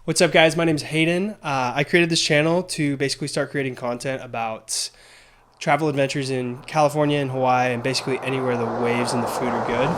What's up, guys? My name is Hayden. I created this channel to basically start creating content about travel adventures in California and Hawaii and basically anywhere the waves and the food are good.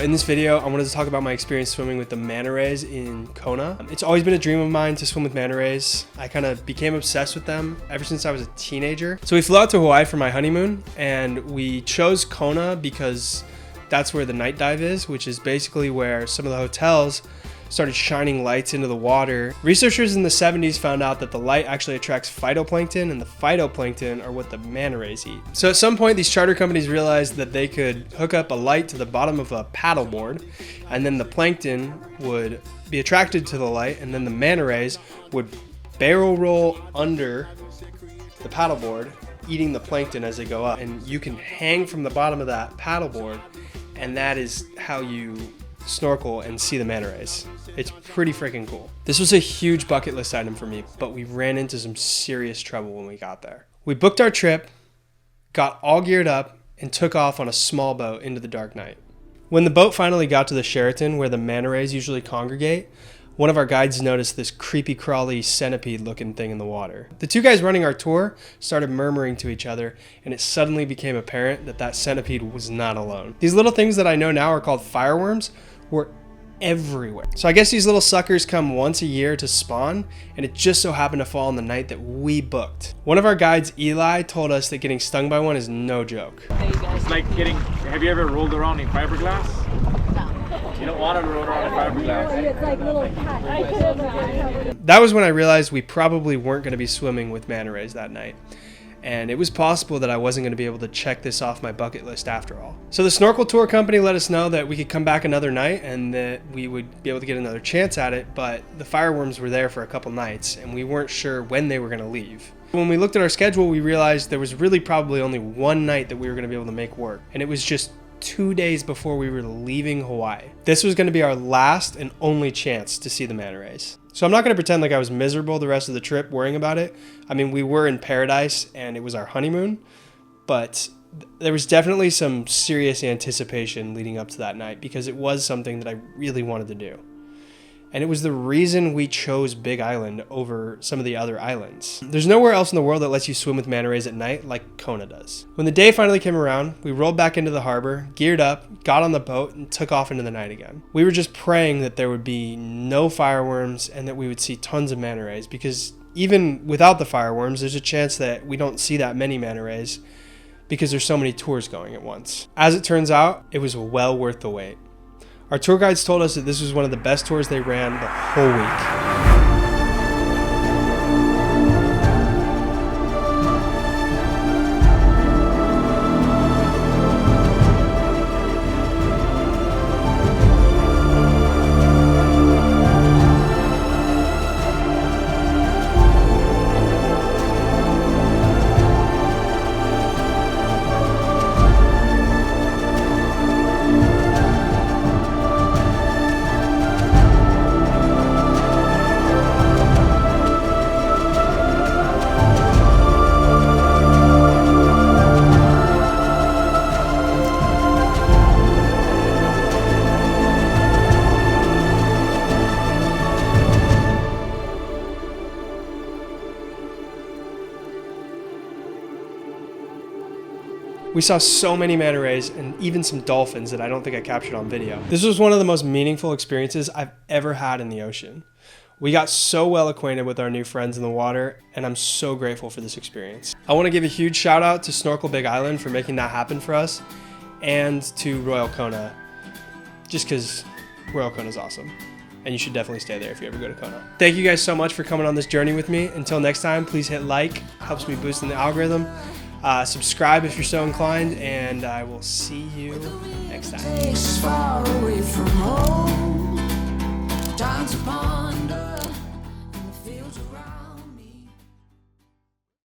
In this video, I wanted to talk about my experience swimming with the manta rays in Kona. It's always been a dream of mine to swim with manta rays. I kind of became obsessed with them ever since I was a teenager. So we flew out to Hawaii for my honeymoon, and we chose Kona because that's where the night dive is, which is basically where some of the hotels started shining lights into the water. Researchers in the 70s found out that the light actually attracts phytoplankton, and the phytoplankton are what the manta rays eat. So at some point, these charter companies realized that they could hook up a light to the bottom of a paddleboard, and then the plankton would be attracted to the light, and then the manta rays would barrel roll under the paddleboard, eating the plankton as they go up. And you can hang from the bottom of that paddleboard, and that is how you snorkel and see the manta rays. It's pretty freaking cool. This was a huge bucket list item for me, but we ran into some serious trouble when we got there. We booked our trip, got all geared up, and took off on a small boat into the dark night. When the boat finally got to the Sheraton where the manta rays usually congregate, one of our guides noticed this creepy crawly centipede looking thing in the water. The two guys running our tour started murmuring to each other, and it suddenly became apparent that that centipede was not alone. These little things that I know now are called fireworms were everywhere. So I guess these little suckers come once a year to spawn, and it just so happened to fall on the night that we booked. One of our guides, Eli, told us that getting stung by one is no joke. It's like getting, have you ever rolled around in fiberglass? No. You don't want to roll around in fiberglass. It's like little cat. That was when I realized we probably weren't going to be swimming with manta rays that night. And it was possible that I wasn't going to be able to check this off my bucket list after all. So the snorkel tour company let us know that we could come back another night and that we would be able to get another chance at it, but the fireworms were there for a couple nights and we weren't sure when they were going to leave. When we looked at our schedule, we realized there was really probably only one night that we were going to be able to make work, and it was just 2 days before we were leaving Hawaii. This was going to be our last and only chance to see the manta rays. So I'm not going to pretend like I was miserable the rest of the trip worrying about it. I mean, we were in paradise and it was our honeymoon, but there was definitely some serious anticipation leading up to that night because it was something that I really wanted to do. And it was the reason we chose Big Island over some of the other islands. There's nowhere else in the world that lets you swim with manta rays at night like Kona does. When the day finally came around, we rolled back into the harbor, geared up, got on the boat, and took off into the night again. We were just praying that there would be no fireworms and that we would see tons of manta rays, because even without the fireworms, there's a chance that we don't see that many manta rays because there's so many tours going at once. As it turns out, it was well worth the wait. Our tour guides told us that this was one of the best tours they ran the whole week. We saw so many manta rays and even some dolphins that I don't think I captured on video. This was one of the most meaningful experiences I've ever had in the ocean. We got so well acquainted with our new friends in the water, and I'm so grateful for this experience. I want to give a huge shout out to Snorkel Big Island for making that happen for us, and to Royal Kona, just because Royal Kona is awesome. And you should definitely stay there if you ever go to Kona. Thank you guys so much for coming on this journey with me. Until next time, please hit like, helps me boost in the algorithm. Subscribe if you're so inclined, and I will see you next time.